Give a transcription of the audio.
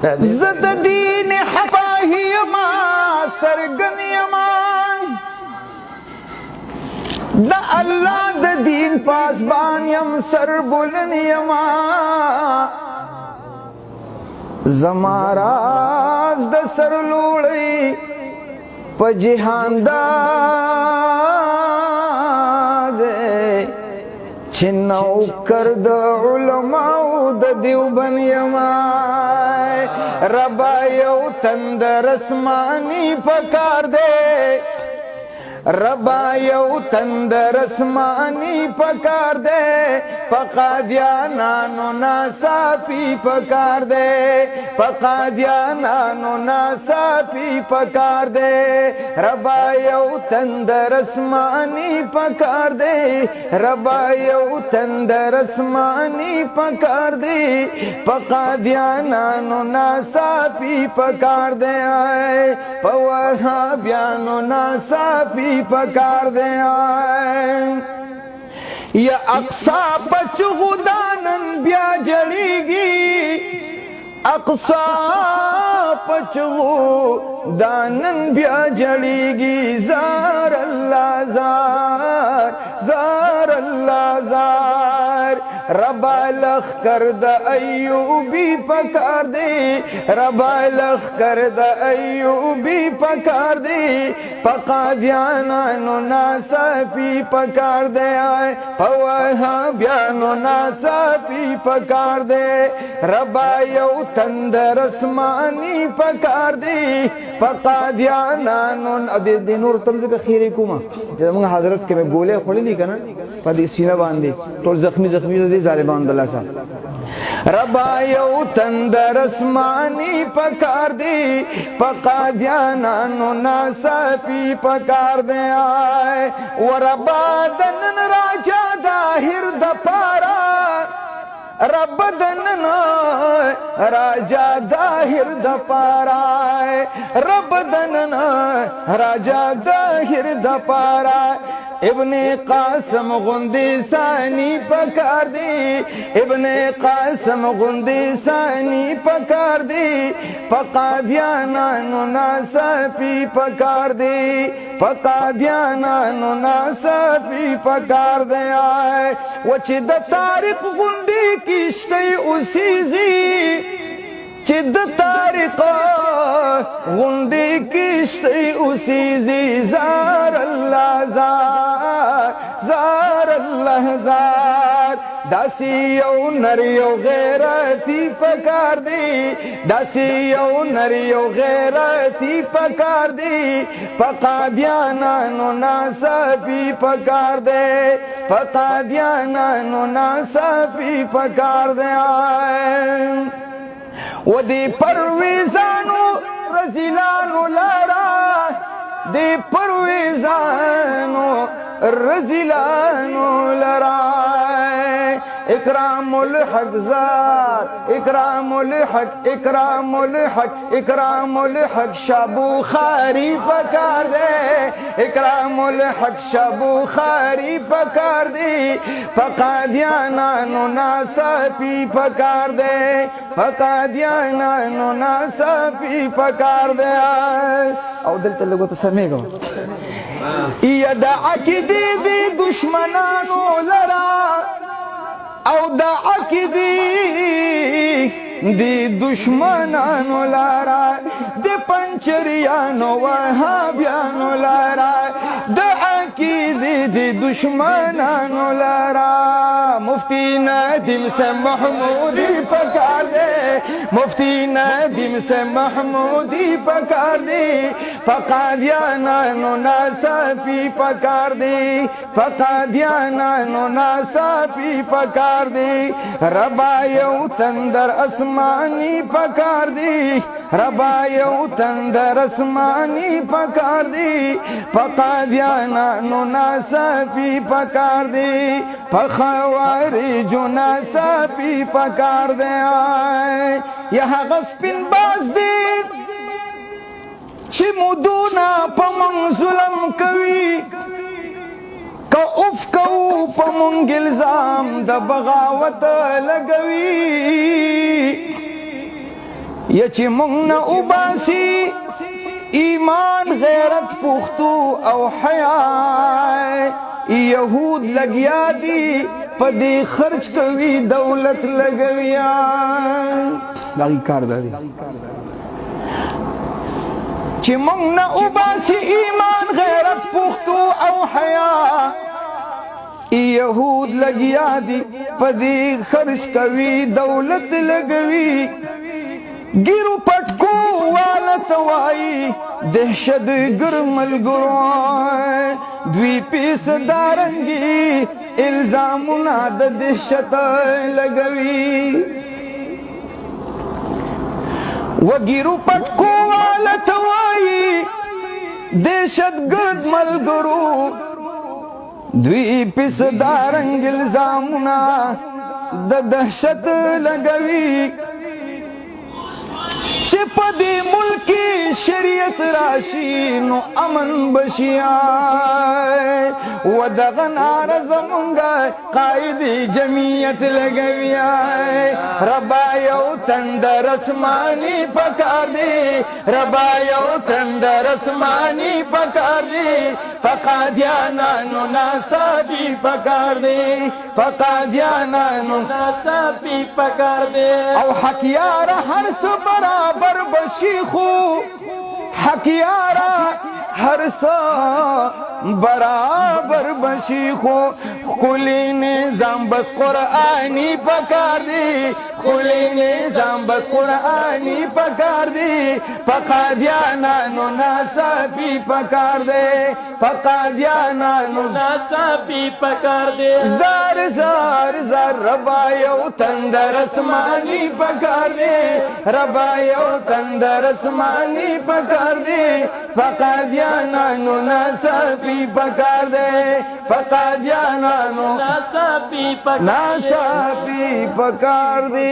زد دین حفاہی ما سرگنی ما دا اللہ دا دین پاسبان یم سر بلنی ما زماراز دا سر لوڑی پا جہان دا دے چھنو کرد علماء دا دیوبن یمائی ربا یو تندر اسمانی پکار دے ربا یو تندر اسمانی پکار دے پقادیانانو ناصافی پکار دے پقادیانانو ناصافی پکار دے ربا یو تندر اسمانی پکار دے ربا یو تندر اسمانی پکار دے پقادیانانو ناصافی پکار دے آئے پوہابیانو ناصافی پکار دے آئے یا اقصا پچغو دانن بیا جڑی گی اقصا پچغو دانن بیا جڑی گی زار اللہ زار زار اللہ زار ربا لخ کرد ایوبی پکار دی ربا لخ کرد ایوبی پکار دی پقادیانانو ناصافی پکار دے آئے پوہابیانو ناصافی پکار دے ربا یو تندر اسمانی پکار دی پقادیانانو دی نور تمز کا خیری کوما جدا منگا حضرت کے میں گولے خوڑی لی کنا پا دی سینہ باندی تو زخمی دی ظالبان دلہ سا ربا یو تندر اسمانی پکار دی پقادیانانو ناصافی پکار دے آئے وربا دنن راجا داہر دپارا رب دنن راجا داہر دپارا رب دنن راجا داہر دپارا ابن قاسم غندی ثانی پکار دی ابن قاسم غندی ثانی پکار دی پقادیانانو ناصافی پکار دی پقادیانانو ناصافی پکار دے آئے وچی دا تاریخ غندی کشتی اسیزی چد تاریخ غندی کشتی اسیزی زار اللہ زار زار اللہ زار داسی یو نریو غیرتی پکار دی داسی یو نریو غیرتی پکار دی پقادیانانو ناصافی پکار دے پقادیانانو ناصافی پکار دے آئے و دی پرویزانو رزیلانو لارا دی پرویزانو رزیلانو لارا اکرام الحق زار اکرام الحق اکرام الحق اکرام الحق شابو خاری پکار دے اکرام الحق شابو خاری پکار دی پقادیانانو ناصافی پکار دے پقادیانانو ناصافی پکار دے او دلتا لگو تا سمے گو یا دا عقیدی دی دشمنانو لرا او دا عقیدی دی دشمنانو لارا دی پنچریانو وہابیانو لارا دا عقیدی دی دشمنانو لارا مفتی ندیم سے محمودی پکار دے مفتی ندیم سے محمودی پکار دی پقادیانانو ناصافی پکار دی پقادیانانو ناصافی پکار دی ربا یو تندر اسمانی پکار دی ربا یو تندر اسمانی پکار دی پقادیانانو ناصافی پکار دی پخوارجو ناصافی پکار دے آئے یہاں غسپن باز دی چی مدونا پا من ظلم کوی کا اف کو پا منگ الزام دا بغاوت لگوی یا چې مونږ نه وباسي ایمان غیرت پختو او حیا یهود لګیا دي په دې خرچ کوي دولت لګویا دغه کار دی چې مونږ نه وباسي ایمان غیرت پختو او حیا یهود لګیا دي په دې خرچ کوي دولت لګوي ګیرو پټکو والت وای دهشت ګرملګرو دوی پیس دارنګي الزامونه د دهشت لګوي وګیرو پټکو والت وای دهشت ګرملګرو دوی پیس دارنګ الزامونه د دهشت لګوي چې په دې ملک شریعت راشي نو امن بشیا و دغه ناره زمونږه قائد جمعیت لګویا ربا یو تندر اسماني پکار دی ربا یو تندر اسماني پکار دی فقادیانانو ناصابی پکار دی فقادیانانو ناصابی پکار دی او حق یار هر څه برابر بشي خو حق یارا هر څه برابر بشي خو کلی نظام بس قرآنی پکار دی کلی نظام بس قرآنی پکار دی فقادیانانو ناصابی پکار دی فقادیانانو ناصابی پکار دی زار زار زار ربا یو تندر اسمانی پکار دی ربا یو تندر اسمانی پکار دی فقادیانانو ناصابی پکار دی فقادیانانو ناصابی پکار دی